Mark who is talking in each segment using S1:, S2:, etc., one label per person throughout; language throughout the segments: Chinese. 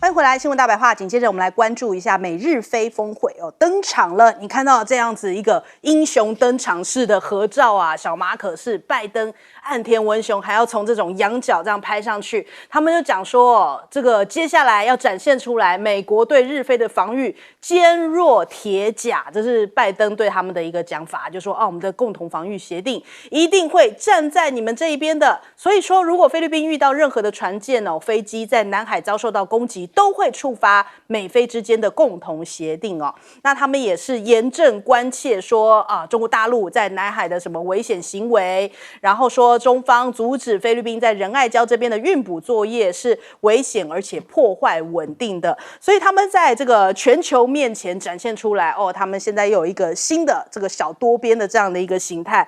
S1: 欢迎回来，新闻大白话。紧接着我们来关注一下美日菲峰会登场了。你看到这样子一个英雄登场式的合照啊，小马可是拜登、岸田文雄还要从这种仰角这样拍上去。他们就讲说，这个接下来要展现出来美国对日菲的防御坚若铁甲，这是拜登对他们的一个讲法，就说我们的共同防御协定一定会站在你们这一边的。所以说，如果菲律宾遇到任何的船舰飞机在南海遭受到攻击，都会触发美菲之间的共同协定那他们也是严正关切说中国大陆在南海的什么危险行为，然后说中方阻止菲律宾在仁爱礁这边的运补作业是危险而且破坏稳定的，所以他们在这个全球面前展现出来他们现在又有一个新的这个小多边的这样的一个形态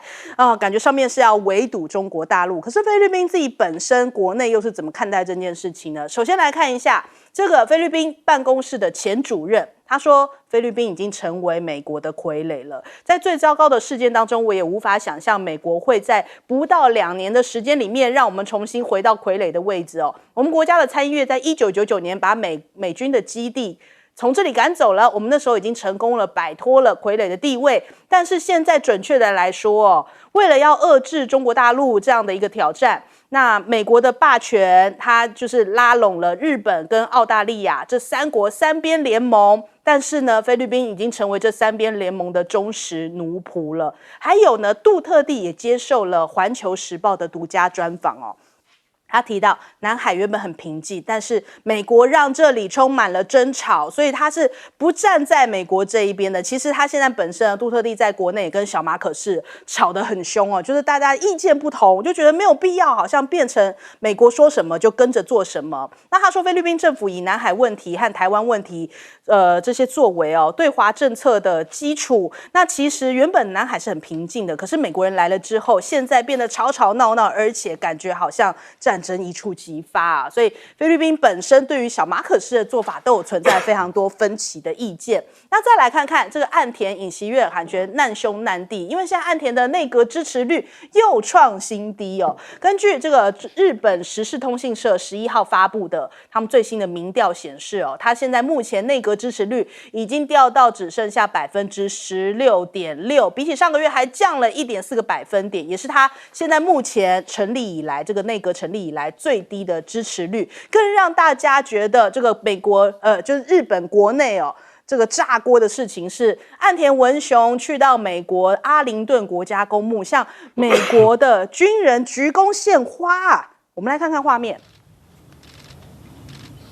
S1: 感觉上面是要围堵中国大陆。可是菲律宾自己本身国内又是怎么看待这件事情呢？首先来看一下这个菲律宾办公室的前主任，他说菲律宾已经成为美国的傀儡了。在最糟糕的事件当中，我也无法想象美国会在不到2年的时间里面让我们重新回到傀儡的位置我们国家的参议院在1999年把美军的基地从这里赶走了，我们那时候已经成功了摆脱了傀儡的地位。但是现在准确的来说为了要遏制中国大陆这样的一个挑战，那美国的霸权它就是拉拢了日本跟澳大利亚这3国三边联盟，但是呢菲律宾已经成为这3边联盟的忠实奴仆了。还有呢杜特地也接受了环球时报的独家专访他提到南海原本很平静，但是美国让这里充满了争吵，所以他是不站在美国这一边的。其实他现在本身杜特地在国内也跟小马可是吵得很凶就是大家意见不同，就觉得没有必要好像变成美国说什么就跟着做什么。那他说菲律宾政府以南海问题和台湾问题这些作为对华政策的基础，那其实原本南海是很平静的，可是美国人来了之后现在变得吵吵闹闹，而且感觉好像战争一触即发所以菲律宾本身对于小马可仕的做法都有存在非常多分歧的意见。那再来看看这个岸田尹锡悦感觉难兄难弟，因为现在岸田的内阁支持率又创新低根据这个日本时事通信社11号发布的他们最新的民调显示他现在目前内阁支持率已经掉到只剩下 16.6%， 比起上个月还降了 1.4个百分点，也是他现在目前成立以来这个内阁成立以来最低的支持率。更让大家觉得这个美国就是日本国内这个炸锅的事情是岸田文雄去到美国阿灵顿国家公墓向美国的军人鞠躬献花我们来看看画面，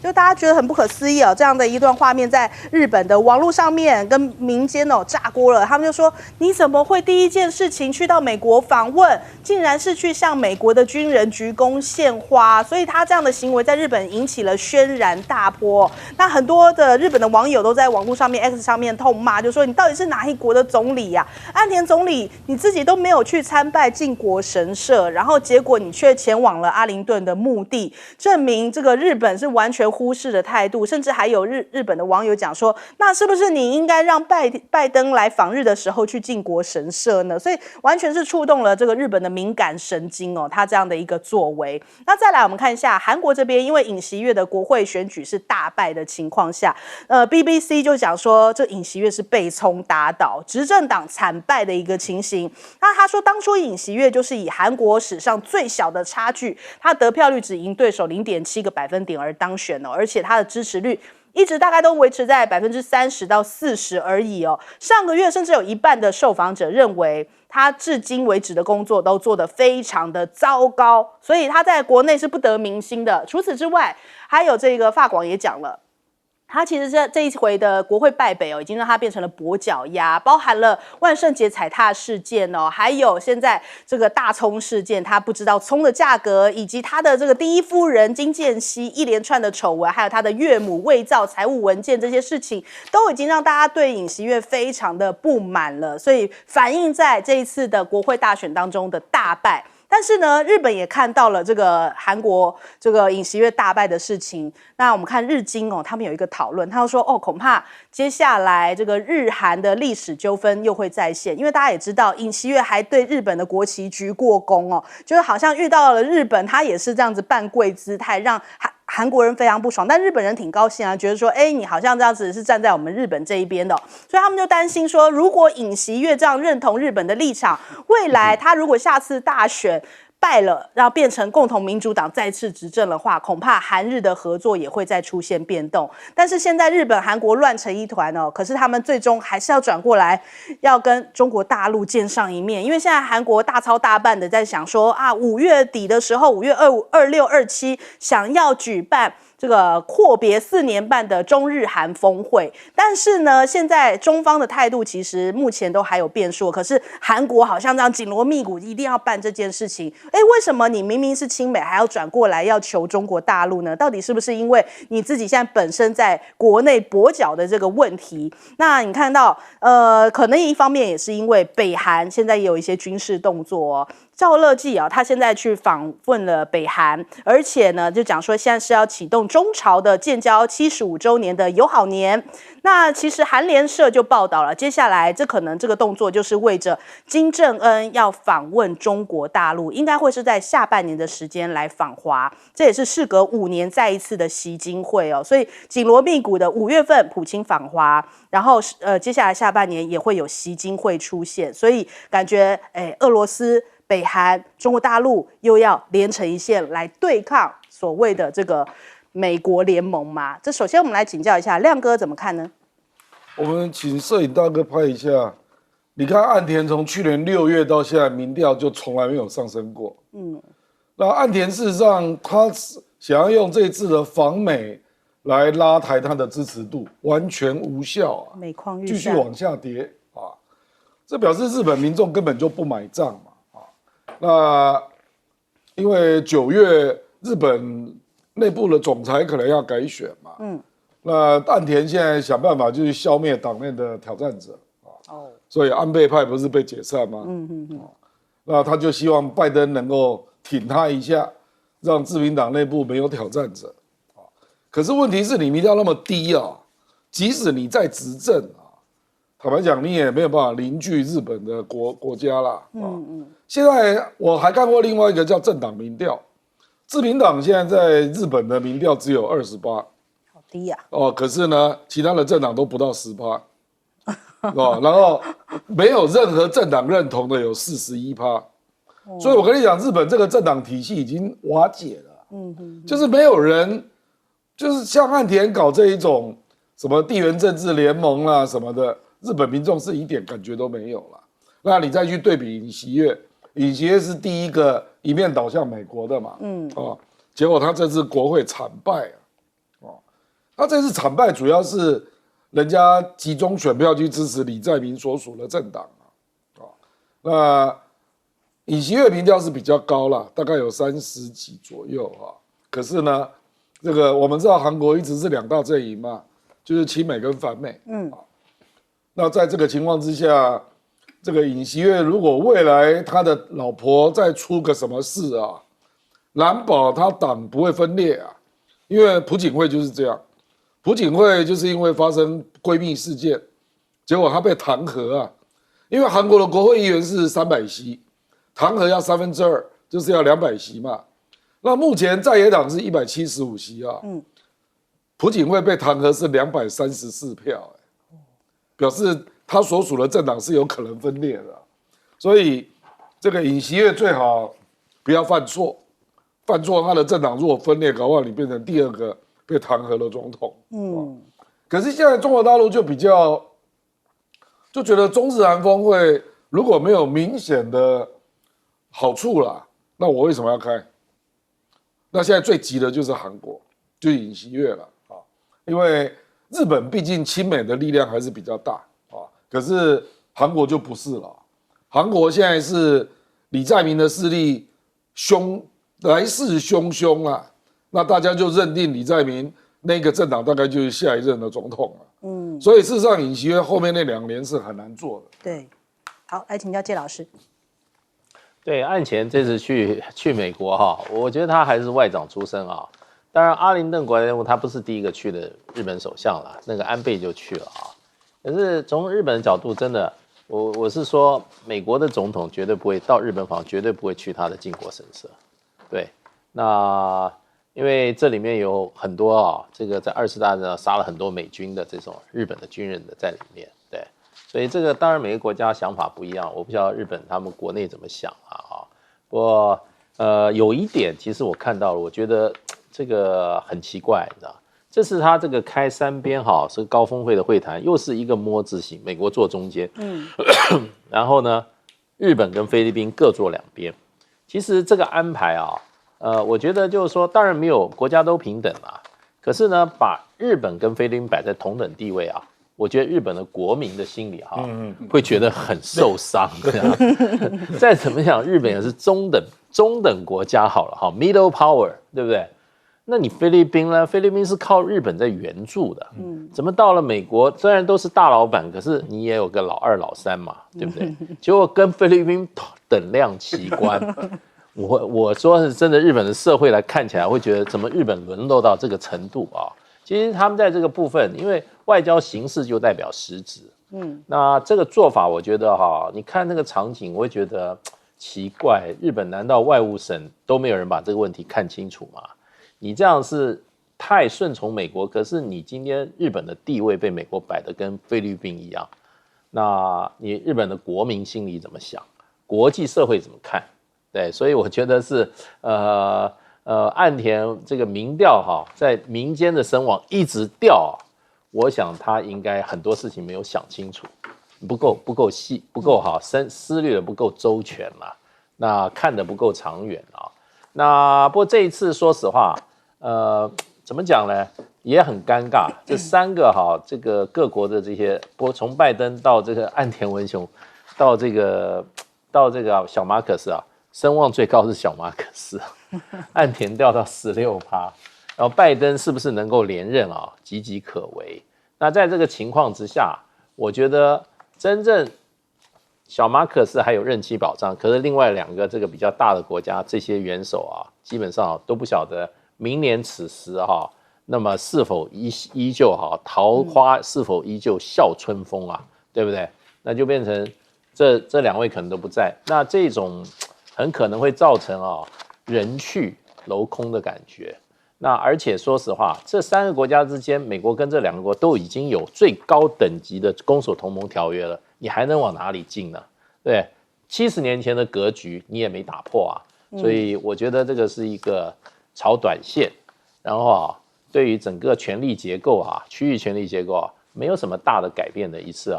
S1: 就大家觉得很不可思议这样的一段画面在日本的网络上面跟民间炸锅了。他们就说你怎么会第一件事情去到美国访问，竟然是去向美国的军人鞠躬献花，所以他这样的行为在日本引起了轩然大波。那很多的日本的网友都在网络上面 X 上面痛骂，就说你到底是哪一国的总理岸田总理你自己都没有去参拜靖国神社，然后结果你却前往了阿灵顿的墓地，证明这个日本是完全忽视的态度。甚至还有日本的网友讲说，那是不是你应该让拜登来访日的时候去靖国神社呢？所以完全是触动了这个日本的敏感神经他这样的一个作为。那再来我们看一下韩国这边，因为尹锡悦的国会选举是大败的情况下BBC 就讲说这尹锡悦是被冲打倒，执政党惨败的一个情形。那他说当初尹锡悦就是以韩国史上最小的差距，他得票率只赢对手 0.7个百分点而当选而且他的支持率一直大概都维持在 30% 到 40% 而已上个月甚至有一半的受访者认为他至今为止的工作都做得非常的糟糕，所以他在国内是不得民心的。除此之外，还有这个法广也讲了，他其实这一回的国会败北已经让他变成了跛脚鸭，包含了万圣节踩踏事件还有现在这个大葱事件，他不知道葱的价格，以及他的这个第一夫人金建熙一连串的丑闻，还有他的岳母伪造财务文件，这些事情都已经让大家对尹锡悦非常的不满了，所以反映在这一次的国会大选当中的大败。但是呢，日本也看到了这个韩国这个尹锡悦大败的事情。那我们看日经他们有一个讨论，他说恐怕接下来这个日韩的历史纠纷又会再现，因为大家也知道尹锡悦还对日本的国旗鞠过躬就是好像遇到了日本，他也是这样子扮贵姿态，让韩国人非常不爽，但日本人挺高兴啊，觉得说，你好像这样子是站在我们日本这一边的所以他们就担心说，如果尹锡悦这样认同日本的立场，未来他如果下次大选败了，然后变成共同民主党再次执政的话，恐怕韩日的合作也会再出现变动。但是现在日本、韩国乱成一团可是他们最终还是要转过来，要跟中国大陆见上一面。因为现在韩国大操大办的在想说5月底的时候，5月25、26、27想要举办这个阔别4年半的中日韩峰会，但是呢，现在中方的态度其实目前都还有变数。可是韩国好像这样紧锣密鼓，一定要办这件事情。为什么你明明是亲美，还要转过来要求中国大陆呢？到底是不是因为你自己现在本身在国内跛脚的这个问题？那你看到，可能一方面也是因为北韩现在也有一些军事动作赵乐际他现在去访问了北韩，而且呢，就讲说现在是要启动中朝的建交75周年的友好年。那其实韩联社就报道了，接下来这可能这个动作就是为着金正恩要访问中国大陆，应该会是在下半年的时间来访华，这也是事隔5年再一次的习金会所以紧锣密鼓的5月份普京访华，然后接下来下半年也会有习金会出现，所以感觉俄罗斯、北韩、中国大陆又要连成一线来对抗所谓的这个美国联盟嘛？这首先我们来请教一下亮哥怎么看呢？
S2: 我们请摄影大哥拍一下，你看岸田从去年6月到现在，民调就从来没有上升过。那岸田事实上他想要用这次的访美来拉抬他的支持度，完全无效
S1: 每况愈下，
S2: 继续往下跌这表示日本民众根本就不买账嘛那因为9月日本内部的总裁可能要改选嘛，那岸田现在想办法就是消灭党内的挑战者所以安倍派不是被解散吗？那他就希望拜登能够挺他一下，让自民党内部没有挑战者可是问题是你民调那么低即使你在执政坦白讲，你也没有办法凝聚日本的国家啦。现在我还看过另外一个叫政党民调，自民党现在在日本的民调只有28%，
S1: 好低
S2: 可是呢，其他的政党都不到10%，然后没有任何政党认同的有41%，所以我跟你讲，日本这个政党体系已经瓦解了。就是没有人，就是像岸田搞这一种什么地缘政治联盟啦什么的。日本民众是一点感觉都没有了，那你再去对比尹锡悦，尹锡悦是第一个一面倒向美国的嘛，结果他这次国会惨败他这次惨败主要是人家集中选票去支持李在明所属的政党那尹锡悦民调是比较高啦，大概有30几左右可是呢，这个我们知道韩国一直是2大阵营嘛，就是亲美跟反美，那在这个情况之下，这个尹锡悦如果未来他的老婆再出个什么事难保他党不会分裂因为朴槿惠就是这样，朴槿惠就是因为发生闺蜜事件，结果他被弹劾因为韩国的国会议员是300席，弹劾要2/3，就是要200席嘛。那目前在野党是175席朴槿惠被弹劾是234票表示他所属的政党是有可能分裂的，所以这个尹锡悦最好不要犯错，犯错他的政党如果分裂，搞不好你变成第2个被弹劾的总统。可是现在中国大陆就比较就觉得中日韩峰会如果没有明显的好处啦，那我为什么要开？那现在最急的就是韩国，就是尹锡悦了因为日本毕竟亲美的力量还是比较大可是韩国就不是了。韩国现在是李在明的势力来势汹汹啦，那大家就认定李在明那个政党大概就是下一任的总统了。所以事实上尹锡悦后面那2年是很难做的。
S1: 对，好，来请教介老师。
S3: 对，岸前这次去美国我觉得他还是外长出身当然，阿林顿国家任务他不是第一个去的日本首相了，那个安倍就去了可是从日本的角度，真的，我是说，美国的总统绝对不会到日本访，绝对不会去他的靖国神社。对，那因为这里面有很多啊，这个在2次大战杀了很多美军的这种日本的军人的在里面，对，所以这个当然每个国家想法不一样，我不知道日本他们国内怎么想啊。不过有一点其实我看到了，我觉得这个很奇怪，你知道，这是他这个开3边是高峰会的会谈，又是一个摸字形，美国坐中间，然后呢，日本跟菲律宾各坐2边。其实这个安排我觉得就是说，当然没有国家都平等嘛，可是呢，把日本跟菲律宾摆在同等地位我觉得日本的国民的心里会觉得很受伤。再怎么讲，日本也是中等国家好了，middle power， 对不对？那你菲律宾呢？菲律宾是靠日本在援助的，怎么到了美国？虽然都是大老板，可是你也有个老2、老3嘛，对不对？结果跟菲律宾等量齐观。我说是真的，日本的社会来看起来会觉得，怎么日本沦落到这个程度其实他们在这个部分，因为外交形式就代表实质，那这个做法，我觉得你看那个场景，我会觉得奇怪，日本难道外务省都没有人把这个问题看清楚吗？你这样是太顺从美国，可是你今天日本的地位被美国摆得跟菲律宾一样，那你日本的国民心里怎么想？国际社会怎么看？对，所以我觉得是岸田这个民调在民间的声望一直掉我想他应该很多事情没有想清楚，不够细，不够思虑的不够周全嘛，那看得不够长远那不过这一次说实话，怎么讲呢？也很尴尬。这3个这个各国的这些，不过从拜登到这个岸田文雄，到这个小马可斯声望最高是小马可斯，岸田掉到16%，然后拜登是不是能够连任岌岌可危。那在这个情况之下，我觉得真正小马可斯还有任期保障，可是另外2个这个比较大的国家，这些元首基本上都不晓得明年此时那么是否依旧桃花是否依旧笑春风对不对？那就变成这2位可能都不在，那这种很可能会造成人去楼空的感觉。那而且说实话，这3个国家之间，美国跟这2个国都已经有最高等级的攻守同盟条约了，你还能往哪里进呢？对，70年前的格局你也没打破所以我觉得这个是一个炒短线，然后对于整个权力结构区域权力结构没有什么大的改变的一次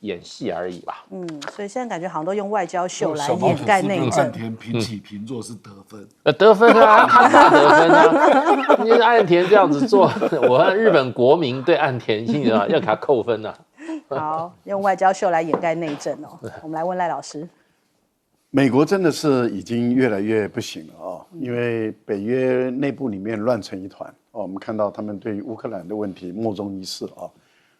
S3: 演戏而已吧。
S1: 所以现在感觉好像都用外交秀来掩盖内政。
S2: 岸田平起平坐是得分，
S3: 得分得分因为岸田这样子做，我看日本国民对岸田心里要给他扣分
S1: 好，用外交秀来掩盖内政我们来问赖老师。
S4: 美国真的是已经越来越不行了因为北约内部里面乱成一团我们看到他们对于乌克兰的问题莫衷一是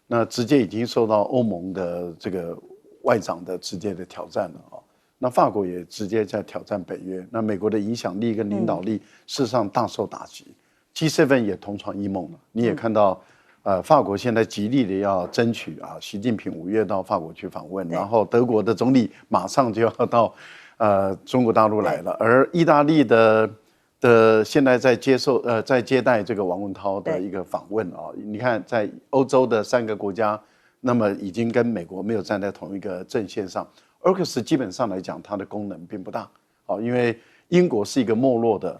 S4: 那直接已经受到欧盟的这个外长的直接的挑战了那法国也直接在挑战北约，那美国的影响力跟领导力事实上大受打击，G7 也同床异梦了。你也看到，法国现在极力的要争取习近平5月到法国去访问，然后德国的总理马上就要到中国大陆来了，而意大利的现在在在接待这个王文涛的一个访问你看在欧洲的3个国家，那么已经跟美国没有站在同一个阵线上。AUKUS 基本上来讲，它的功能并不大因为英国是一个没落的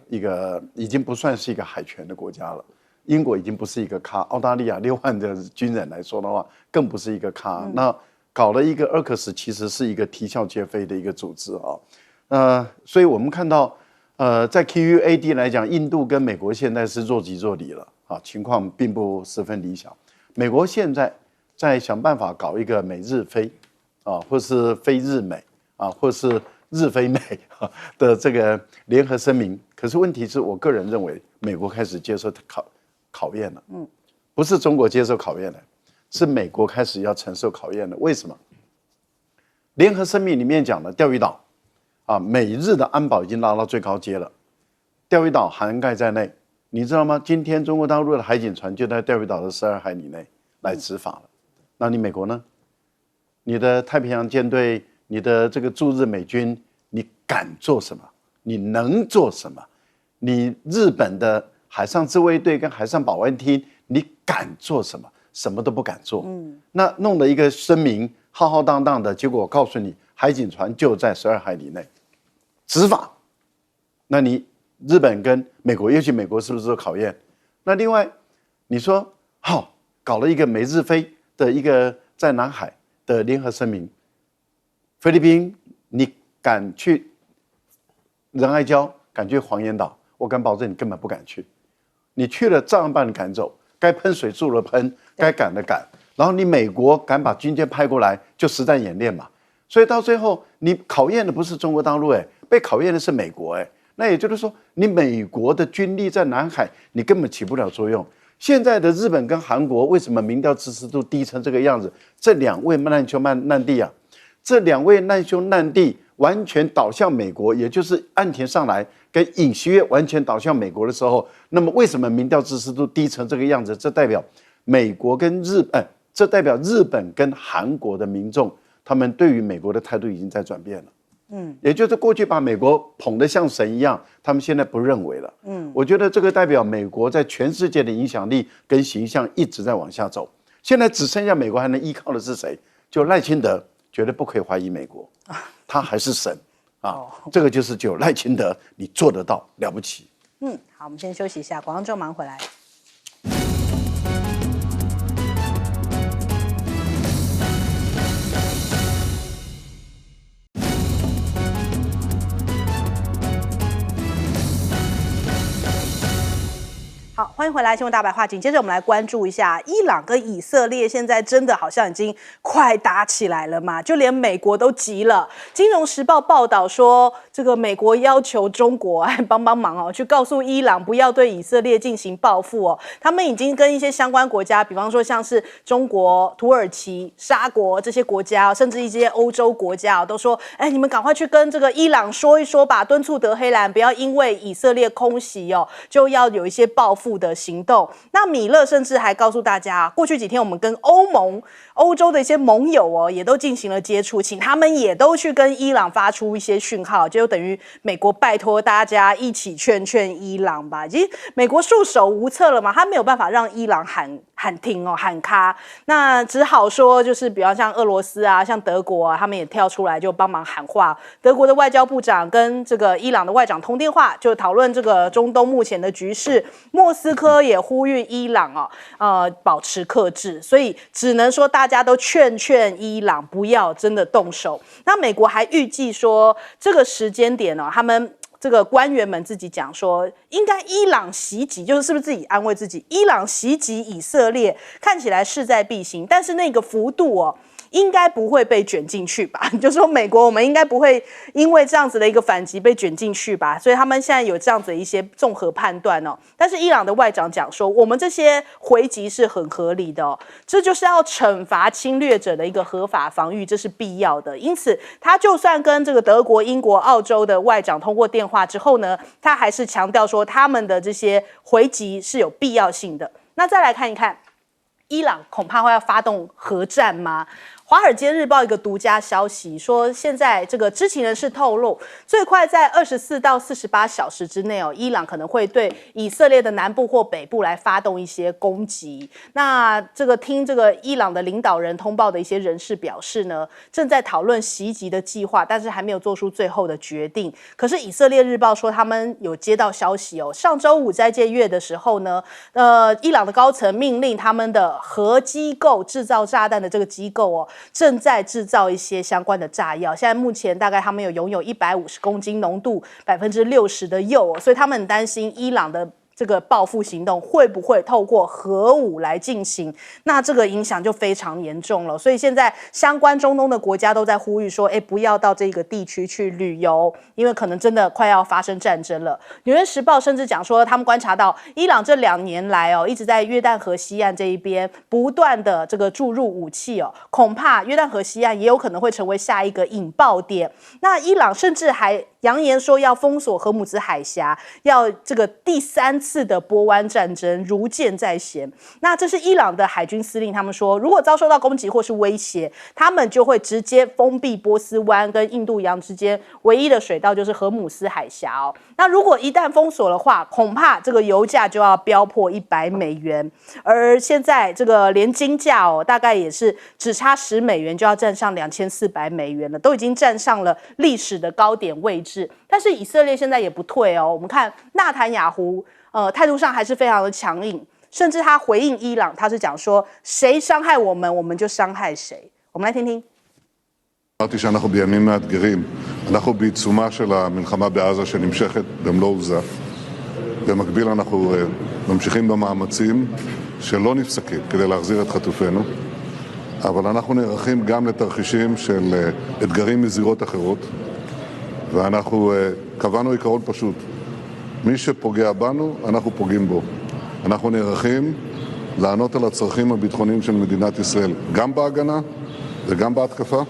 S4: 已经不算是一个海权的国家了。英国已经不是一个咖，澳大利亚6万的军人来说的话，更不是一个咖。那搞了一个 AUKUS， 其实是一个啼笑皆非的一个组织所以我们看到。在 QUAD 来讲，印度跟美国现在是若即若离了情况并不十分理想。美国现在在想办法搞一个美日菲或是非日美或是日非美的这个联合声明。可是问题是我个人认为，美国开始接受考验了，不是中国接受考验了，是美国开始要承受考验了。为什么？联合声明里面讲了钓鱼岛。美日的安保已经拉到最高阶了，钓鱼岛涵盖在内，你知道吗？今天中国大陆的海警船就在钓鱼岛的12海里内来执法了。那你美国呢？你的太平洋舰队，你的这个驻日美军，你敢做什么？你能做什么？你日本的海上自卫队跟海上保安厅，你敢做什么？什么都不敢做。那弄了一个声明，浩浩荡荡的，结果我告诉你，海警船就在12海里内执法。那你日本跟美国，尤其美国是不是有考验？那另外，你说好搞了一个美日菲的一个在南海的联合声明，菲律宾你敢去仁爱礁，敢去黄岩岛，我敢保证你根本不敢去。你去了照样把你赶走，该喷水柱的喷，该赶的赶。然后你美国敢把军舰派过来，就实战演练嘛。所以到最后，你考验的不是中国大陆，被考验的是美国，那也就是说，你美国的军力在南海，你根本起不了作用。现在的日本跟韩国为什么民调支持度低成这个样子？这两位难兄难弟啊，这两位难兄难弟完全倒向美国，也就是岸田上来跟尹锡悦完全倒向美国的时候，那么为什么民调支持度低成这个样子？这代表美国跟这代表日本跟韩国的民众，他们对于美国的态度已经在转变了。也就是过去把美国捧得像神一样，他们现在不认为了。我觉得这个代表美国在全世界的影响力跟形象一直在往下走。现在只剩下美国还能依靠的是谁？就赖清德，绝对不可以怀疑美国，他还是神啊！这个就是只有赖清德，你做得到，了不起。
S1: 好，我们先休息一下，广告之后马上回来。好，欢迎回来，新闻大白话。紧接着我们来关注一下伊朗跟以色列，现在真的好像已经快打起来了嘛？就连美国都急了。金融时报报道说，这个美国要求中国帮忙哦，去告诉伊朗不要对以色列进行报复哦。他们已经跟一些相关国家，比方说像是中国、土耳其、沙国这些国家，甚至一些欧洲国家都说，你们赶快去跟这个伊朗说一说吧，敦促德黑兰不要因为以色列空袭哦，就要有一些报复的行动。那米勒甚至还告诉大家，过去几天我们跟欧洲的一些盟友哦，也都进行了接触，请他们也都去跟伊朗发出一些讯号，就等于美国拜托大家一起劝伊朗吧。已经美国束手无策了嘛，他没有办法让伊朗喊停哦，喊卡，那只好说就是比方像俄罗斯啊，像德国啊，他们也跳出来就帮忙喊话。德国的外交部长跟这个伊朗的外长通电话，就讨论这个中东目前的局势。莫斯科也呼吁伊朗保持克制，所以只能说大家都劝伊朗不要真的动手。那美国还预计说这个时间点他们这个官员们自己讲说，应该伊朗袭击，是不是自己安慰自己？伊朗袭击以色列看起来势在必行，但是那个幅度应该不会被卷进去吧？就说美国我们应该不会因为这样子的一个反击被卷进去吧？所以他们现在有这样子的一些综合判断哦。但是伊朗的外长讲说，我们这些回击是很合理的这就是要惩罚侵略者的一个合法防御，这是必要的。因此，他就算跟这个德国、英国、澳洲的外长通过电话之后呢，他还是强调说他们的这些回击是有必要性的。那再来看一看，伊朗恐怕会要发动核战吗？华尔街日报一个独家消息说，现在这个知情人士透露，最快在24到48小时之内伊朗可能会对以色列的南部或北部来发动一些攻击。那听这个伊朗的领导人通报的一些人士表示呢，正在讨论袭击的计划，但是还没有做出最后的决定。可是以色列日报说，他们有接到消息上周五斋戒月的时候呢，伊朗的高层命令他们的核机构制造炸弹的这个机构正在制造一些相关的炸药，现在目前大概他们拥有150公斤浓度60%的铀所以他们很担心伊朗的这个报复行动会不会透过核武来进行，那这个影响就非常严重了。所以现在相关中东的国家都在呼吁说，不要到这个地区去旅游，因为可能真的快要发生战争了。纽约时报甚至讲说，他们观察到伊朗这2年来一直在约旦河西岸这一边不断的这个注入武器恐怕约旦河西岸也有可能会成为下一个引爆点。那伊朗甚至还扬言说要封锁荷姆兹海峡，要这个第3次的波湾战争如箭在弦。那这是伊朗的海军司令，他们说，如果遭受到攻击或是威胁，他们就会直接封闭波斯湾跟印度洋之间唯一的水道，就是荷姆斯海峡哦。那如果一旦封锁的话，恐怕这个油价就要飙破$100，而现在这个连金价哦，大概也是只差$10就要站上$2400了，都已经站上了历史的高点位置。但是以色列现在也不退哦，我们看纳坦雅胡态度上还是非常的强硬，甚至他回应伊朗，他是讲说谁伤害我们，我们就伤害谁。我们来听听。
S5: אמרתי שאנחנו בימים מאתגרים, אנחנו בעיצומה של המלחמה בעזה שנמשכת במלוא עוזה. במקביל אנחנו ממשיכים במאמצים שלא נפסקים כדי להחזיר את חטופינו, אבל אנחנו נערכים גם לתרחישים של אתגרים מזירות אחרות, ואנחנו קבענו עיקרון פשוט, מי שפוגע בנו, אנחנו פוגעים בו. אנחנו נערכים לענות על הצרכים הביטחוניים של מדינת ישראל, גם בהגנה וגם בהתקפה.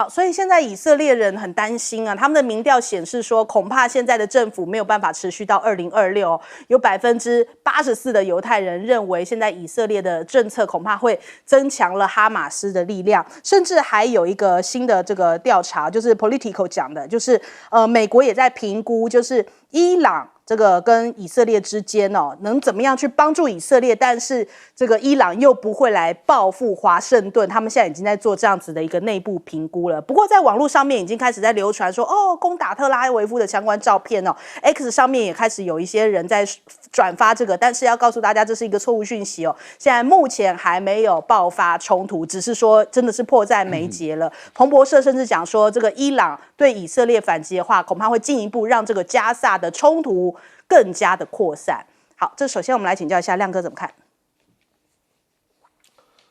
S1: 好，所以现在以色列人很担心啊，他们的民调显示说，恐怕现在的政府没有办法持续到2026。有84%的犹太人认为，现在以色列的政策恐怕会增强了哈马斯的力量，甚至还有一个新的这个调查，就是 Politico 讲的，就是美国也在评估，就是伊朗这个跟以色列之间哦，能怎么样去帮助以色列，但是这个伊朗又不会来报复华盛顿，他们现在已经在做这样子的一个内部评估了。不过在网络上面已经开始在流传说，哦，攻打特拉维夫的相关照片哦 ，X 上面也开始有一些人在转发这个，但是要告诉大家这是一个错误讯息哦。现在目前还没有爆发冲突，只是说真的是迫在眉睫了。彭博社甚至讲说，这个伊朗对以色列反击的话，恐怕会进一步让这个加萨的冲突更加的扩散。好，这首先我们来请教一下亮哥怎么看？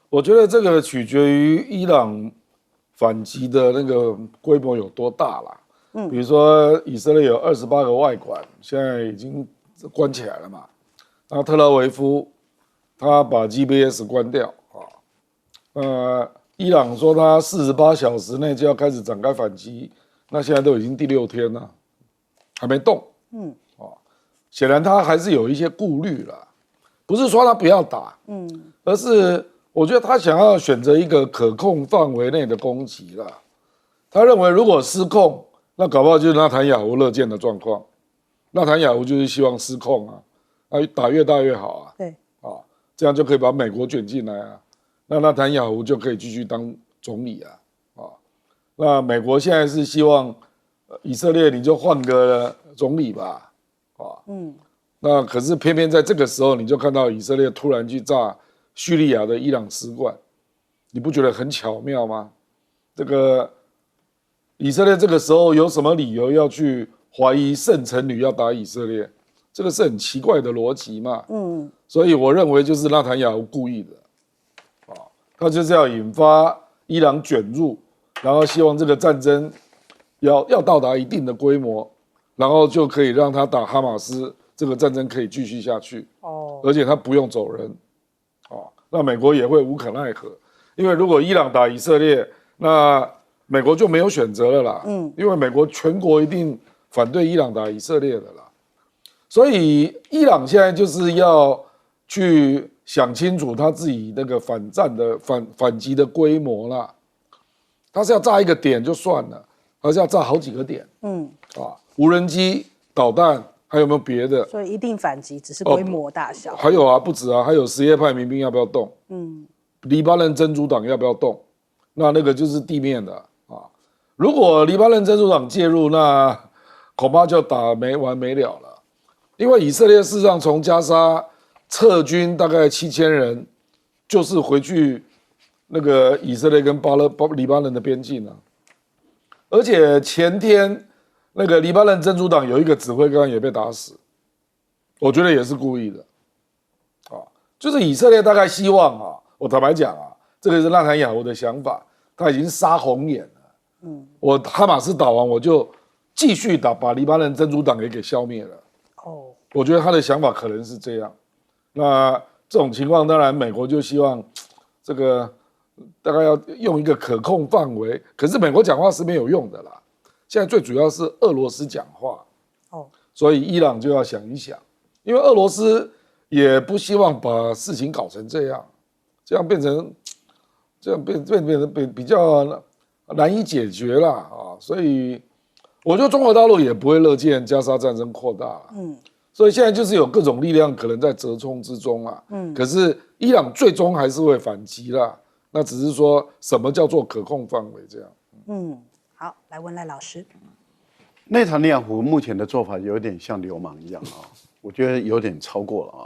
S2: 我觉得这个取决于伊朗反击的那个规模有多大啦。比如说以色列有28个外馆，现在已经关起来了嘛。然后特拉维夫他把 GPS 关掉啊。伊朗说他48小时内就要开始展开反击，那现在都已经第6天了，还没动。显然他还是有一些顾虑啦，不是说他不要打，而是我觉得他想要选择一个可控范围内的攻击啦。他认为如果失控，那搞不好就是纳坦雅胡乐见的状况。纳坦雅胡就是希望失控啊，打越大越好啊，
S1: 对
S2: 啊，这样就可以把美国卷进来啊，那纳坦雅胡就可以继续当总理啊，那美国现在是希望以色列你就换个总理吧。那可是偏偏在这个时候，你就看到以色列突然去炸叙利亚的伊朗使馆，你不觉得很巧妙吗？这个以色列这个时候有什么理由要去怀疑圣城旅要打以色列？这个是很奇怪的逻辑嘛。所以我认为就是纳坦雅胡故意的，他就是要引发伊朗卷入，然后希望这个战争要到达一定的规模。然后就可以让他打哈马斯，这个战争可以继续下去。而且他不用走人，那美国也会无可奈何，因为如果伊朗打以色列，那美国就没有选择了啦。因为美国全国一定反对伊朗打以色列的啦。所以伊朗现在就是要去想清楚他自己那个反战的反击的规模啦。他是要炸一个点就算了，还是要炸好几个点？无人机、导弹，还有没有别的？
S1: 所以一定反击，只是规模大小。
S2: 还有啊，不止啊，还有什叶派民兵要不要动？黎巴嫩真主党要不要动？那个就是地面的啊。如果黎巴嫩真主党介入，那恐怕就打没完没了了。因为以色列事实上从加沙撤军大概7000人，就是回去那个以色列跟黎巴嫩的边境啊。而且前天。那个黎巴嫩真主党有一个指挥官也被打死，我觉得也是故意的，就是以色列大概希望我坦白讲这个是纳坦雅胡的想法，他已经杀红眼了，我哈马斯打完我就继续打，把黎巴嫩真主党也给消灭了，我觉得他的想法可能是这样，那这种情况当然美国就希望这个大概要用一个可控范围，可是美国讲话是没有用的啦。现在最主要是俄罗斯讲话，
S1: 哦，
S2: 所以伊朗就要想一想，因为俄罗斯也不希望把事情搞成这样，这样变成比较难以解决啦啊，所以我觉得中国大陆也不会乐见加沙战争扩大啦，所以现在就是有各种力量可能在折冲之中啊，可是伊朗最终还是会反击啦，那只是说什么叫做可控范围这样。
S1: 好，来问赖老师。
S4: 内塔尼亚胡目前的做法有点像流氓一样啊，我觉得有点超过了啊。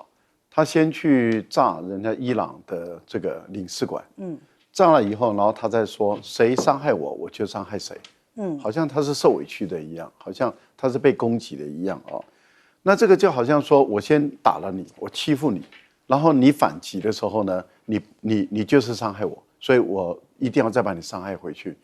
S4: 他先去炸人家伊朗的这个领事馆，炸了以后，然后他再说谁伤害我，我就伤害谁，好像他是受委屈的一样，好像他是被攻击的一样啊。那这个就好像说我先打了你，我欺负你，然后你反击的时候呢，你就是伤害我，所以我一定要再把你伤害回去。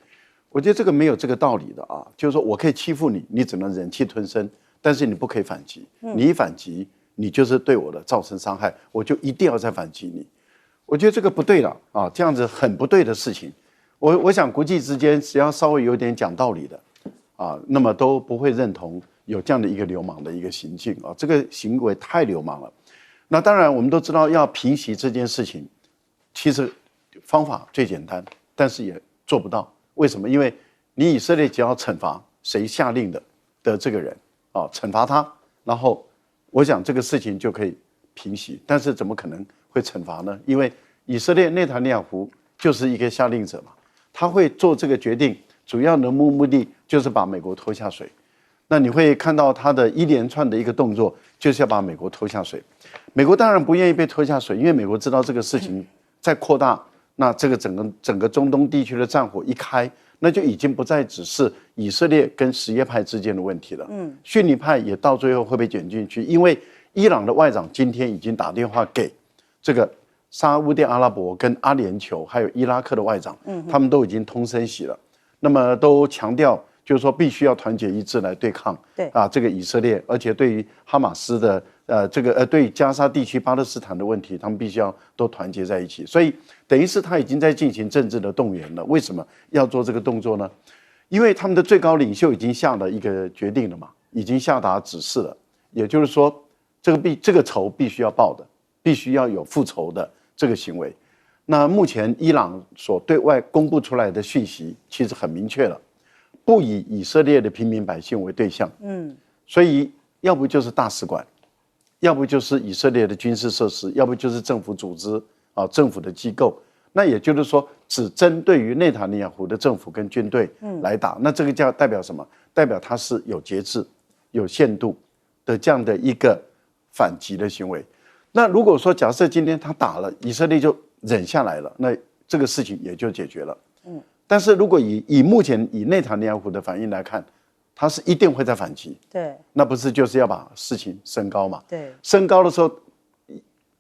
S4: 我觉得这个没有这个道理的啊，就是说我可以欺负你，你只能忍气吞声，但是你不可以反击。你一反击，你就是对我的造成伤害，我就一定要再反击你。我觉得这个不对了啊，这样子很不对的事情。我想国际之间只要稍微有点讲道理的啊，那么都不会认同有这样的一个流氓的一个行径啊，这个行为太流氓了。那当然我们都知道要平息这件事情，其实方法最简单，但是也做不到。为什么？因为你以色列只要惩罚谁下令的这个人啊，惩罚他，然后我想这个事情就可以平息。但是怎么可能会惩罚呢？因为以色列内塔尼亚胡就是一个下令者嘛，他会做这个决定，主要的目的就是把美国拖下水。那你会看到他的一连串的一个动作，就是要把美国拖下水。美国当然不愿意被拖下水，因为美国知道这个事情再扩大。那这个整个中东地区的战火一开，那就已经不再只是以色列跟什叶派之间的问题了。逊尼派也到最后会被卷进去，因为伊朗的外长今天已经打电话给这个沙烏地阿拉伯跟阿联酋还有伊拉克的外长，他们都已经通声息了，那么都强调就是说必须要团结一致来对抗这个以色列，而且对于哈马斯的对加沙地区巴勒斯坦的问题，他们必须要都团结在一起。所以等于是他已经在进行政治的动员了。为什么要做这个动作呢？因为他们的最高领袖已经下了一个决定了嘛，已经下达指示了。也就是说，这个仇必须要报的，必须要有复仇的这个行为。那目前伊朗所对外公布出来的讯息其实很明确了，不以以色列的平民百姓为对象。所以要不就是大使馆，要不就是以色列的军事设施，要不就是政府组织啊，政府的机构。那也就是说，只针对于内塔尼亚胡的政府跟军队来打。那这个叫代表什么？代表他是有节制、有限度的这样的一个反击的行为。那如果说假设今天他打了，以色列就忍下来了，那这个事情也就解决了。但是如果以目前以内塔尼亚胡的反应来看，他是一定会再反击。
S1: 对，
S4: 那不是就是要把事情升高嘛？
S1: 对，
S4: 升高的时候，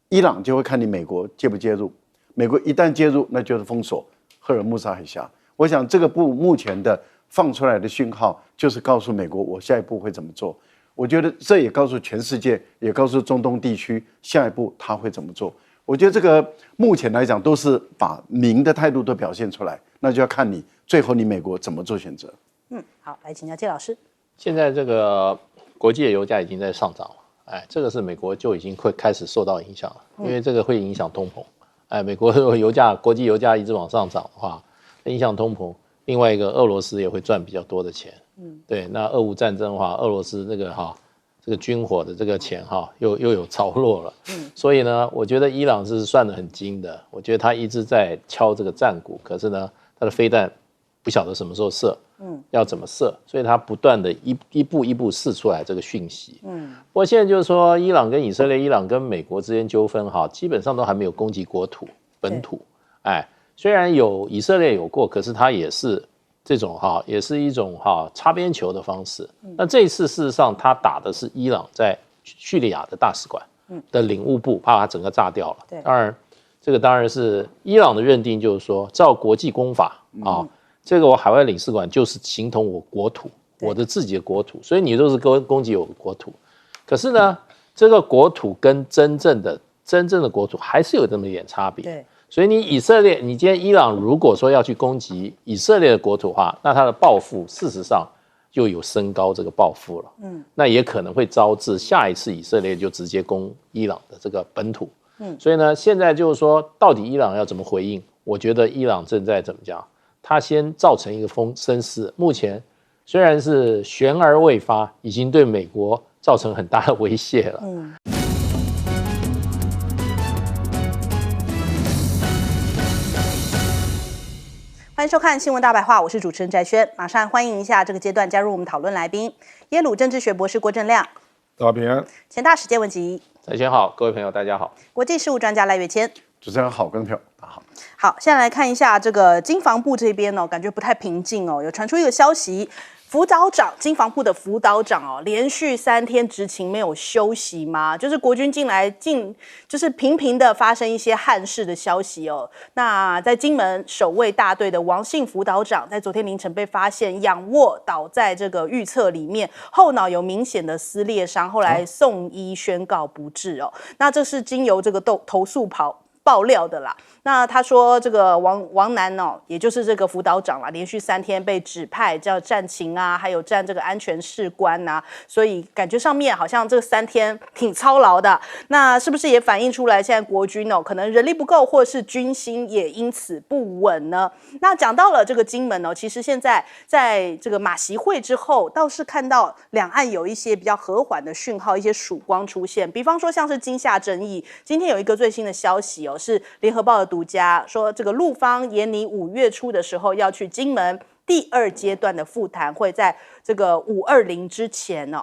S4: 伊朗就会看你美国介不介入。美国一旦介入，那就是封锁赫尔木沙海峡。我想这个目前的放出来的讯号，就是告诉美国我下一步会怎么做。我觉得这也告诉全世界，也告诉中东地区下一步他会怎么做。我觉得这个目前来讲都是把明的态度都表现出来，那就要看你最后你美国怎么做选择。
S1: 好，来请教介老师。
S3: 现在这个国际的油价已经在上涨了，这个是美国就已经会开始受到影响了，因为这个会影响通膨。美国如果国际油价一直往上涨的话，影响通膨。另外一个，俄罗斯也会赚比较多的钱。对，那俄乌战争的话，俄罗斯这个军火的这个钱又有着落了。所以呢，我觉得伊朗是算得很精的。我觉得他一直在敲这个战鼓，可是呢，他的飞弹不晓得什么时候射，要怎么射，所以他不断的一步一步试出来这个讯息。不过现在就是说，伊朗跟以色列、伊朗跟美国之间纠纷基本上都还没有攻击本土。虽然以色列有过，可是它也是这种也是一种擦边球的方式。那这一次事实上他打的是伊朗在叙利亚的大使馆的领务部，怕它整个炸掉了。当然，这个当然是伊朗的认定，就是说照国际公法这个我海外领事馆就是形同我国土，我的自己的国土，所以你都是攻击我的国土。可是呢，这个国土跟真正的国土还是有这么一点差别。
S1: 对。
S3: 所以你今天伊朗如果说要去攻击以色列的国土的话，那他的报复事实上又有升高这个报复了。那也可能会招致下一次以色列就直接攻伊朗的这个本土。所以呢，现在就是说，到底伊朗要怎么回应？我觉得伊朗正在怎么讲？他先造成一个声势，目前虽然是悬而未发，已经对美国造成很大的威胁了。
S1: 欢迎收看《新闻大白话》，我是主持人翟轩，马上欢迎一下这个阶段加入我们讨论来宾，耶鲁政治学博士郭正亮，
S2: 大家平安。
S1: 前大使谢文吉，
S3: 翟轩好，各位朋友大家好。
S1: 国际事务专家赖岳谦。
S4: 主持人好，观众朋友大家好。
S1: 好，现在来看一下这个经防部这边感觉不太平静有传出一个消息。辅导长，经防部的辅导长连续3天执勤没有休息吗？就是国军就是频频的发生一些憾事的消息那在金门守卫大队的王姓辅导长，在昨天凌晨被发现仰卧倒在这个预测里面，后脑有明显的撕裂伤，后来送医宣告不治那这是经由这个投诉爆料的啦。那他说这个王楠也就是这个辅导长啦，连续3天被指派叫站勤啊，还有站这个安全士官啊，所以感觉上面好像这3天挺操劳的。那是不是也反映出来现在国军可能人力不够，或是军心也因此不稳呢？那讲到了这个金门其实现在在这个马习会之后，倒是看到两岸有一些比较和缓的讯号，一些曙光出现。比方说像是金厦争议，今天有一个最新的消息是联合报的独家说，这个陆方研拟5月初的时候要去金门第2阶段的复谈，会在这个520之前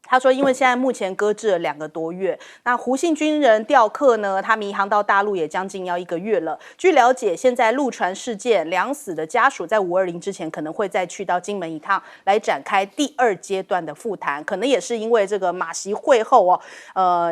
S1: 他说，因为现在目前搁置了2个多月，那胡姓军人调客呢，他迷航到大陆也将近要1个月了。据了解，现在陆船事件两死的家属在520之前可能会再去到金门一趟，来展开第2阶段的复谈。可能也是因为这个马习会后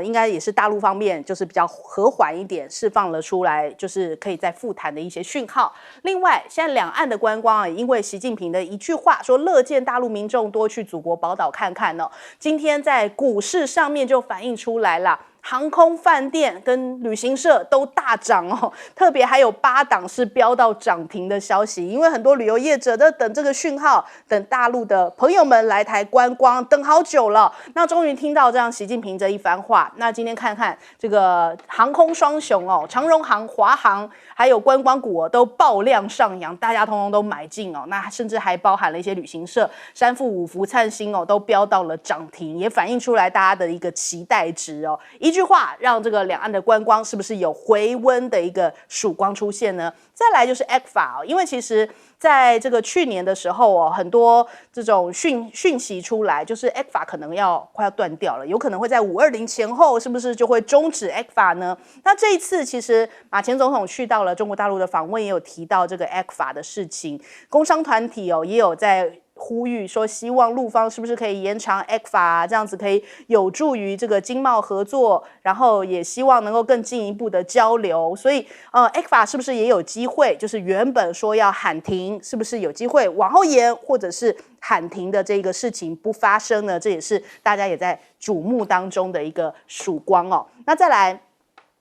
S1: 应该也是大陆方面就是比较和缓一点，释放了出来，就是可以再复谈的一些讯号。另外，现在两岸的观光因为习近平的一句话说，乐见大陆民众多去祖国宝岛看看今天在股市上面就反映出来了，航空、饭店跟旅行社都大涨特别还有8档是飙到涨停的消息，因为很多旅游业者都等这个讯号，等大陆的朋友们来台观光，等好久了。那终于听到这样习近平这一番话，那今天看看这个航空双雄长荣航、华航还有观光股都爆量上扬，大家通通都买进那甚至还包含了一些旅行社，三富、五福、灿星都飙到了涨停，也反映出来大家的一个期待值一句话让这个两岸的观光是不是有回温的一个曙光出现呢？再来就是 ECFA因为其实在这个去年的时候很多这种讯息出来，就是 ECFA 可能快要断掉了，有可能会在520前后是不是就会终止 ECFA 呢？那这一次其实马前总统去到了中国大陆的访问，也有提到这个 ECFA 的事情，工商团体也有在呼吁说，希望陆方是不是可以延长 ECFA 这样子可以有助于这个经贸合作，然后也希望能够更进一步的交流。所以ECFA 是不是也有机会，就是原本说要喊停，是不是有机会往后延，或者是喊停的这个事情不发生呢？这也是大家也在瞩目当中的一个曙光那再来，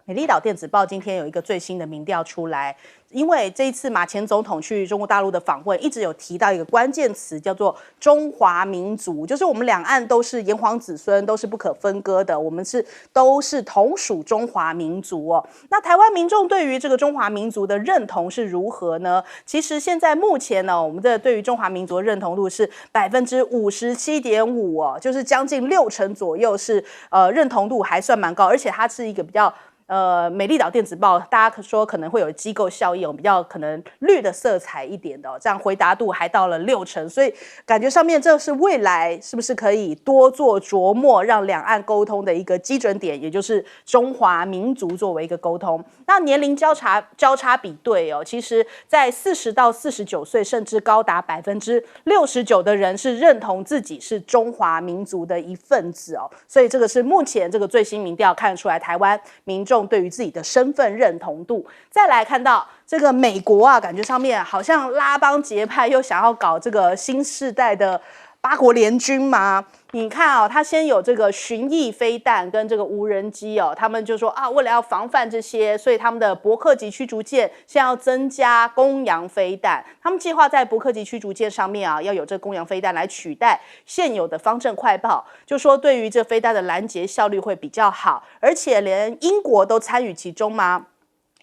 S1: 美丽岛电子报今天有一个最新的民调出来，因为这一次马前总统去中国大陆的访问，一直有提到一个关键词，叫做中华民族，就是我们两岸都是炎黄子孙，都是不可分割的，我们都是同属中华民族那台湾民众对于这个中华民族的认同是如何呢？其实现在目前我们的对于中华民族的认同度是57.5%就是将近60%左右是认同度还算蛮高，而且它是一个比较美丽岛电子报大家说可能会有机构效应，比较可能绿的色彩一点的这样回答度还到了60%，所以感觉上面这是未来是不是可以多做琢磨，让两岸沟通的一个基准点，也就是中华民族作为一个沟通。那年龄交叉比对其实在40到49岁，甚至高达69%的人是认同自己是中华民族的一份子所以这个是目前这个最新民调看得出来台湾民众对于自己的身份认同度。再来看到这个美国感觉上面好像拉帮结派，又想要搞这个新世代的八国联军吗？你看哦，他先有这个巡弋飞弹跟这个无人机哦，他们就说啊，为了要防范这些，所以他们的伯克级驱逐舰现在要增加公羊飞弹。他们计划在伯克级驱逐舰上面啊，要有这公羊飞弹来取代现有的方阵快炮，就说对于这飞弹的拦截效率会比较好，而且连英国都参与其中吗？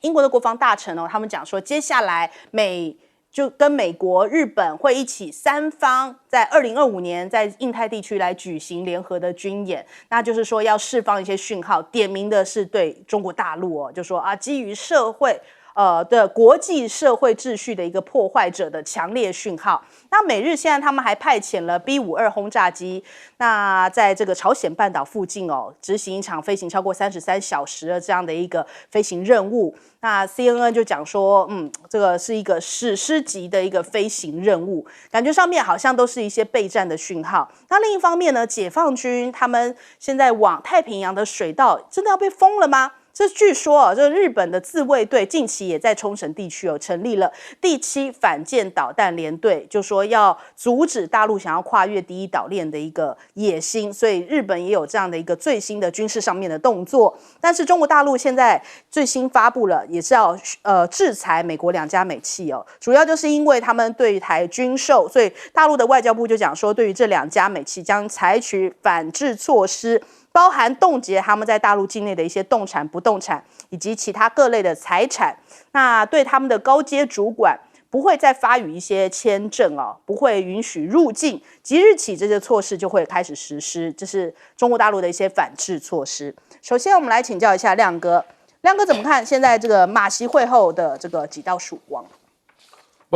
S1: 英国的国防大臣哦，他们讲说，接下来就跟美国、日本会一起三方在2025年在印太地区来举行联合的军演，那就是说要释放一些讯号，点名的是对中国大陆哦，就说啊，基于社会的国际社会秩序的一个破坏者的强烈讯号。那美日现在他们还派遣了 B-52轰炸机，那在这个朝鲜半岛附近哦，执行一场飞行超过33小时的这样的一个飞行任务。那 CNN 就讲说，这个是一个史诗级的一个飞行任务，感觉上面好像都是一些备战的讯号。那另一方面呢，解放军他们现在往太平洋的水道真的要被封了吗？这据说这个日本的自卫队近期也在冲绳地区成立了第7反舰导弹联队，就说要阻止大陆想要跨越第一岛链的一个野心，所以日本也有这样的一个最新的军事上面的动作。但是中国大陆现在最新发布了，也是要制裁美国2家美企哦，主要就是因为他们对台军售，所以大陆的外交部就讲说，对于这2家美企将采取反制措施。包含冻结他们在大陆境内的一些动产、不动产以及其他各类的财产。那对他们的高阶主管不会再发予一些签证哦，不会允许入境。即日起，这些措施就会开始实施。这是中国大陆的一些反制措施。首先，我们来请教一下亮哥，亮哥怎么看现在这个马习会后的这个几道曙光？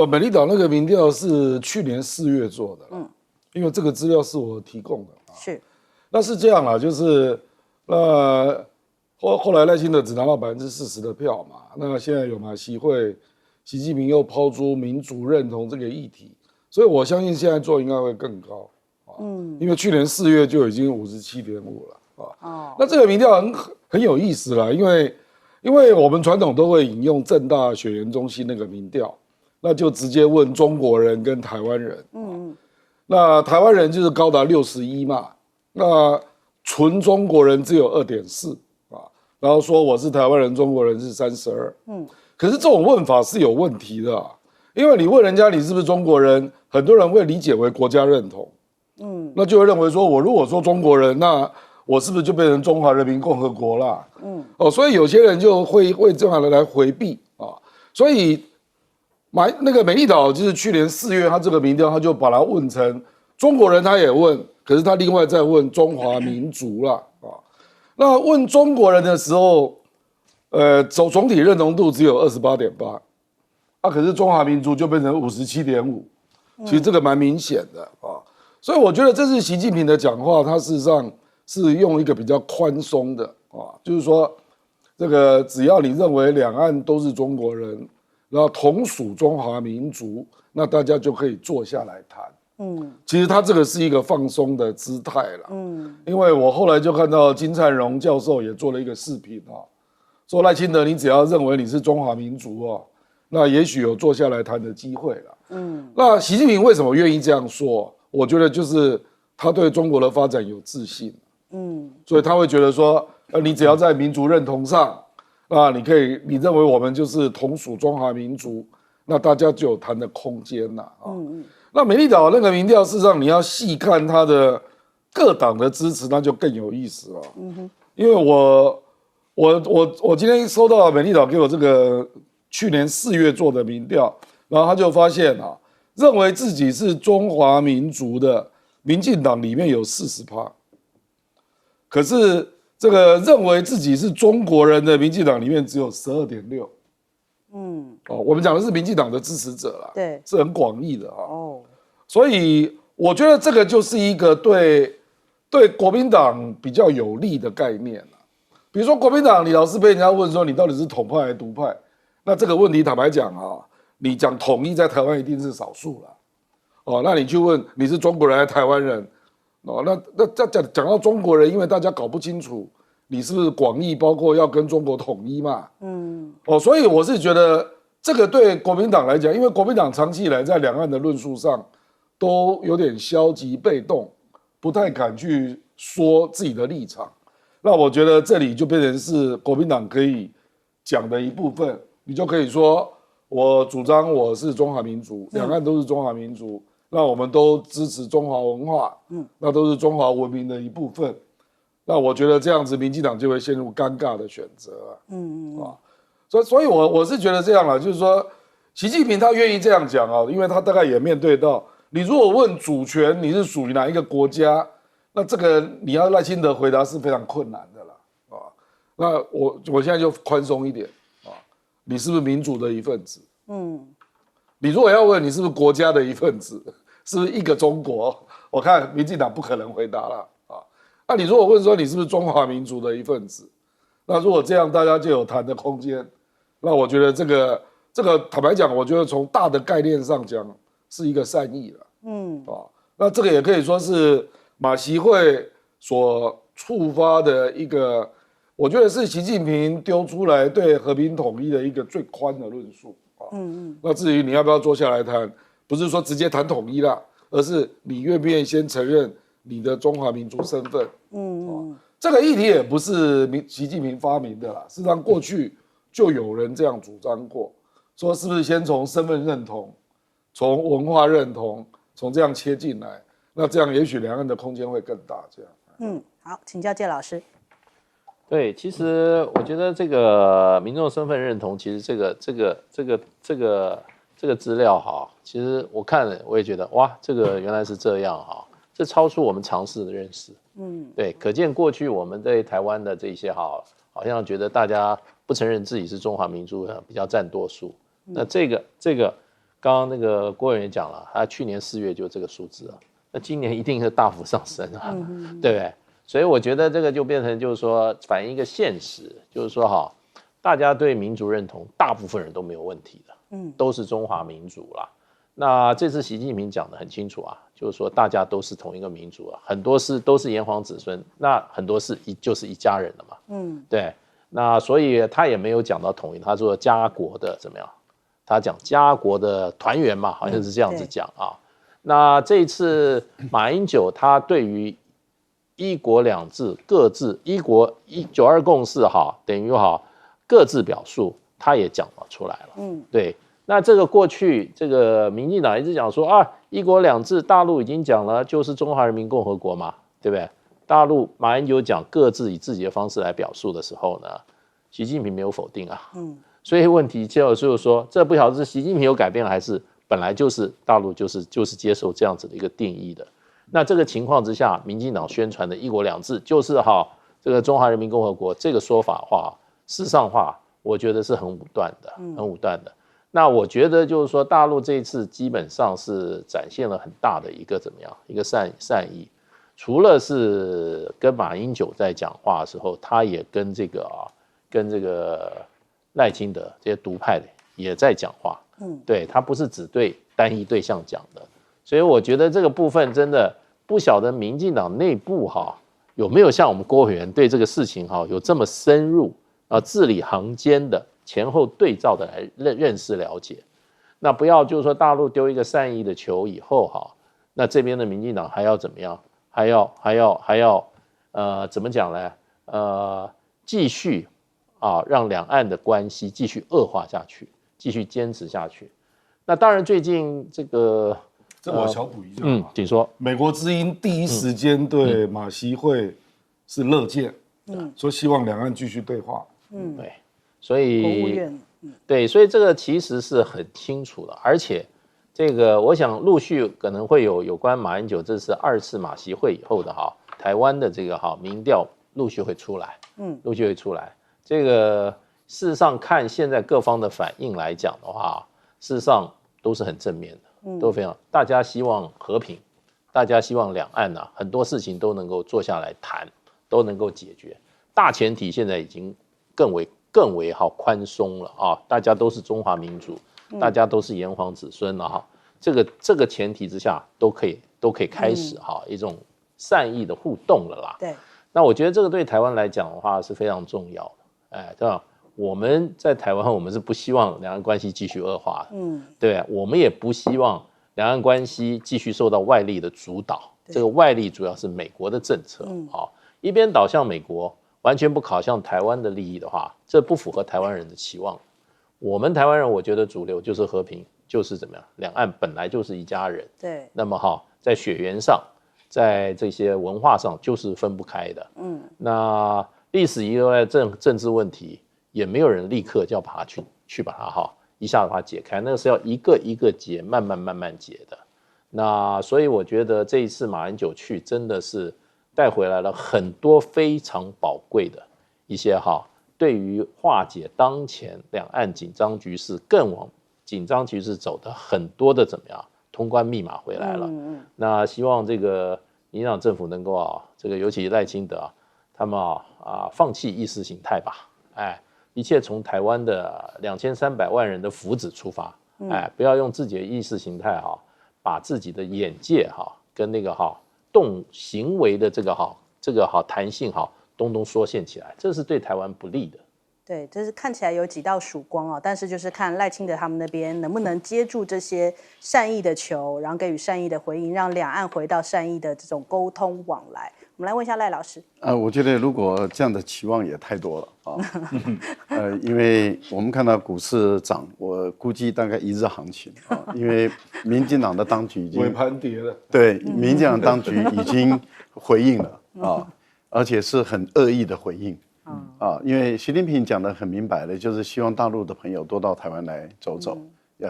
S2: 美丽岛那个民调是去年4月做的，因为这个资料是我提供的
S1: 是。
S2: 那是这样啦，就是后来赖清德只拿到40%的票嘛，那现在有马习会，习近平又抛出民主认同这个议题，所以我相信现在做应该会更高，因为去年4月就已经57.5了啊。那这个民调很有意思啦，因为我们传统都会引用政大选研中心那个民调，那就直接问中国人跟台湾人，那台湾人就是高达61嘛。那纯中国人只有2.4啊，然后说我是台湾人，中国人是32，可是这种问法是有问题的啊，因为你问人家你是不是中国人，很多人会理解为国家认同，那就会认为说我如果说中国人，那我是不是就变成中华人民共和国啦？所以有些人就会这样来回避啊，所以那个美丽岛就是去年4月他这个民调，他就把它问成中国人，他也问。可是他另外再问中华民族啦啊，那问中国人的时候，总体认同度只有28.8，可是中华民族就变成57.5，其实这个蛮明显的啊，所以我觉得这是习近平的讲话，他事实上是用一个比较宽松的啊，就是说这个只要你认为两岸都是中国人，然后同属中华民族，那大家就可以坐下来谈。其实他这个是一个放松的姿态了。因为我后来就看到金灿荣教授也做了一个视频啊，说赖清德你只要认为你是中华民族哦，那也许有坐下来谈的机会了。那习近平为什么愿意这样说？我觉得就是他对中国的发展有自信。所以他会觉得说，你只要在民族认同上，那你认为我们就是同属中华民族，那大家就有谈的空间了啊。那美丽岛那个民调，事实上你要细看它的各党的支持，那就更有意思了。因为我今天收到美丽岛给我这个去年4月做的民调，然后他就发现啊，认为自己是中华民族的民进党里面有40%，可是这个认为自己是中国人的民进党里面只有12.6%。我们讲的是民进党的支持者啦，
S1: 对，
S2: 是很广义的啊。所以我觉得这个就是一个对国民党比较有利的概念啦。比如说国民党，你老是被人家问说你到底是统派还是独派，那这个问题坦白讲啊，你讲统一在台湾一定是少数啦。那你去问你是中国人还是台湾人，那讲到中国人，因为大家搞不清楚你是不是广义，包括要跟中国统一嘛。所以我是觉得这个对国民党来讲，因为国民党长期以来在两岸的论述上都有点消极被动，不太敢去说自己的立场。那我觉得这里就变成是国民党可以讲的一部分，你就可以说我主张我是中华民族，两岸都是中华民族，那我们都支持中华文化，那都是中华文明的一部分。那我觉得这样子，民进党就会陷入尴尬的选择啊。所以我是觉得这样啦，就是说，习近平他愿意这样讲啊，因为他大概也面对到，你如果问主权，你是属于哪一个国家，那这个你要赖清德回答是非常困难的啦啊。那我现在就宽松一点啊，你是不是民主的一份子？你如果要问你是不是国家的一份子，是不是一个中国，我看民进党不可能回答了。那你如果问说你是不是中华民族的一份子，那如果这样大家就有谈的空间。那我觉得这个坦白讲，我觉得从大的概念上讲是一个善意了，那这个也可以说是马习会所触发的一个，我觉得是习近平丢出来对和平统一的一个最宽的论述那至于你要不要坐下来谈，不是说直接谈统一啦，而是你愿不愿意先承认你的中华民族身份？这个议题也不是习近平发明的啦，事实上过去就有人这样主张过，说是不是先从身份认同、从文化认同、从这样切进来，那这样也许两岸的空间会更大。这样，
S1: 好，请教介老师。
S3: 对，其实我觉得这个民众身份认同，其实这个资料哈，其实我看了我也觉得哇，这个原来是这样哈。这超出我们常识的认识，对，可见过去我们对台湾的这些好像觉得大家不承认自己是中华民族比较占多数，那这个刚刚那个郭委员讲了，他去年4月就这个数字了，那今年一定是大幅上升啊，对不对？所以我觉得这个就变成就是说反映一个现实，就是说大家对民族认同，大部分人都没有问题的，都是中华民族啦。那这次习近平讲得很清楚啊，就是说大家都是同一个民族啊，很多事都是炎黄子孙，那很多事就是一家人了嘛，对，那所以他也没有讲到统一，他说家国的怎么样，他讲家国的团圆嘛，好像是这样子讲啊。那这一次马英九他对于一国两制各自9·2共识等于各自表述，他也讲了出来了，对。那这个过去这个民进党一直讲说一国两制，大陆已经讲了就是中华人民共和国嘛，对不对？大陆马英九讲各自以自己的方式来表述的时候呢，习近平没有否定啊，所以问题就是说，这不晓得是习近平有改变，还是本来就是大陆就是接受这样子的一个定义的。那这个情况之下，民进党宣传的一国两制就是这个中华人民共和国这个说法事实上我觉得是很武断的，很武断的。那我觉得就是说，大陆这一次基本上是展现了很大的一个怎么样一个善意，除了是跟马英九在讲话的时候，他也跟这个赖清德这些独派的也在讲话，对，他不是只对单一对象讲的，所以我觉得这个部分真的不晓得民进党内部有没有像我们郭委员对这个事情有这么深入字里行间的前后对照的来认识了解，那不要就是说大陆丢一个善意的球以后那这边的民进党还要怎么样？还要怎么讲呢？继续让两岸的关系继续恶化下去，继续坚持下去。那当然最近这
S2: 我小补一下
S3: 请说。
S2: 美国之音第一时间对马习会是乐见，说希望两岸继续对话，
S3: 对。所以
S1: 国务院，
S3: 对，所以这个其实是很清楚的，而且这个我想陆续可能会有关马英九这次2次马习会以后的台湾的这个民调陆续会出来，陆续会出来。这个事实上看现在各方的反应来讲的话，事实上都是很正面的，都非常，大家希望和平，大家希望两岸很多事情都能够坐下来谈，都能够解决。大前提现在已经更为宽松了大家都是中华民族，大家都是炎黄子孙了这个前提之下都可以开始一种善意的互动了啦。
S1: 对，
S3: 那我觉得这个对台湾来讲的话是非常重要的，对吧？我们在台湾，我们是不希望两岸关系继续恶化的，对，我们也不希望两岸关系继续受到外力的主导，这个外力主要是美国的政策，一边倒向美国，完全不考向台湾的利益的话，这不符合台湾人的期望。我们台湾人，我觉得主流就是和平，就是怎么样，两岸本来就是一家人，
S1: 对，
S3: 那么在血缘上，在这些文化上就是分不开的，那历史遗留来的政治问题，也没有人立刻就要把它去把它一下子把它解开，那个是要一个一个解，慢慢解的。那所以我觉得这一次马英九去真的是带回来了很多非常宝贵的一些对于化解当前两岸紧张局势更往紧张局势走的很多的怎么样通关密码回来了。那希望这个民进党政府能够这个尤其赖清德他们放弃意识形态吧，一切从台湾的2300万人的福祉出发，不要用自己的意识形态把自己的眼界跟那个动行为的这个弹性东缩限起来，这是对台湾不利的。
S1: 对，就是看起来有几道曙光但是就是看赖清德他们那边能不能接住这些善意的球，然后给予善意的回应，让两岸回到善意的这种沟通往来。我们来问一下赖老师。
S4: 我觉得如果这样的期望也太多了因为我们看到股市涨，我估计大概一日行情因为民进党的当局已经
S2: 尾盘跌了，
S4: 对，民进党当局已经回应了而且是很恶意的回应因为习近平讲得很明白的，就是希望大陆的朋友多到台湾来走走，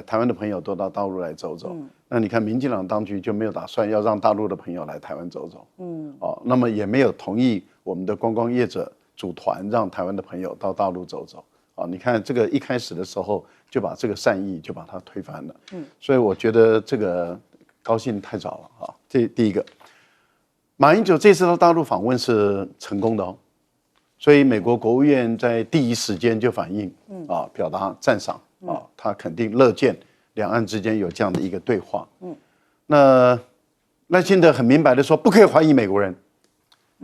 S4: 台湾的朋友多到大陆来走走。那你看民进党当局就没有打算要让大陆的朋友来台湾走走，那么也没有同意我们的观光业者组团让台湾的朋友到大陆走走。你看这个一开始的时候就把这个善意就把它推翻了。所以我觉得这个高兴太早了这第一个，马英九这次到大陆访问是成功的所以美国国务院在第一时间就反应表达赞赏他肯定乐见两岸之间有这样的一个对话。那赖清德很明白的说，不可以怀疑美国人，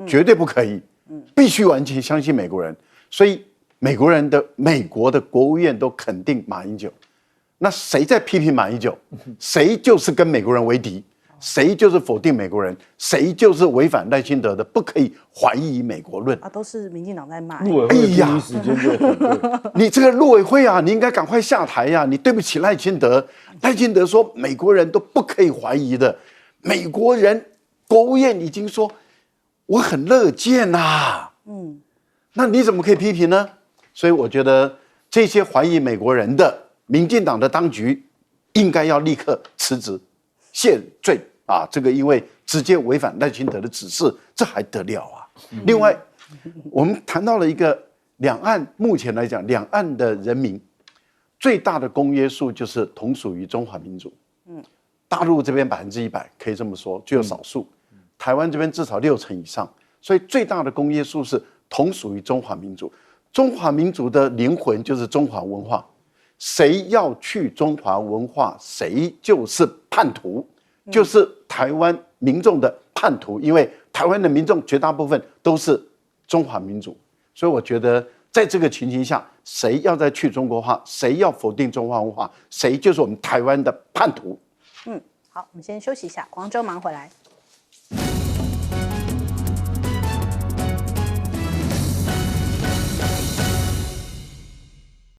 S4: 绝对不可以，必须完全相信美国人。所以美国的国务院都肯定马英九。那谁在批评马英九，谁就是跟美国人为敌，谁就是否定美国人，谁就是违反赖清德的不可以怀疑美国论
S1: 都是民进党在骂。
S2: 陆委会第一时间就反对
S4: 你这个陆委会你应该赶快下台你对不起赖清德。赖清德说美国人都不可以怀疑的，美国人国务院已经说我很乐见那你怎么可以批评呢？所以我觉得这些怀疑美国人的民进党的当局应该要立刻辞职谢罪这个因为直接违反赖清德的指示，这还得了另外我们谈到了一个两岸，目前来讲两岸的人民最大的公约数就是同属于中华民族。大陆这边100%可以这么说，只有少数，台湾这边至少60%以上，所以最大的公约数是同属于中华民族。中华民族的灵魂就是中华文化，谁要去中华文化，谁就是叛徒，就是台湾民众的叛徒，因为台湾的民众绝大部分都是中华民族。所以我觉得在这个情形下，谁要再去中国化，谁要否定中华文化，谁就是我们台湾的叛徒。
S1: 好，我们先休息一下，广州忙回来。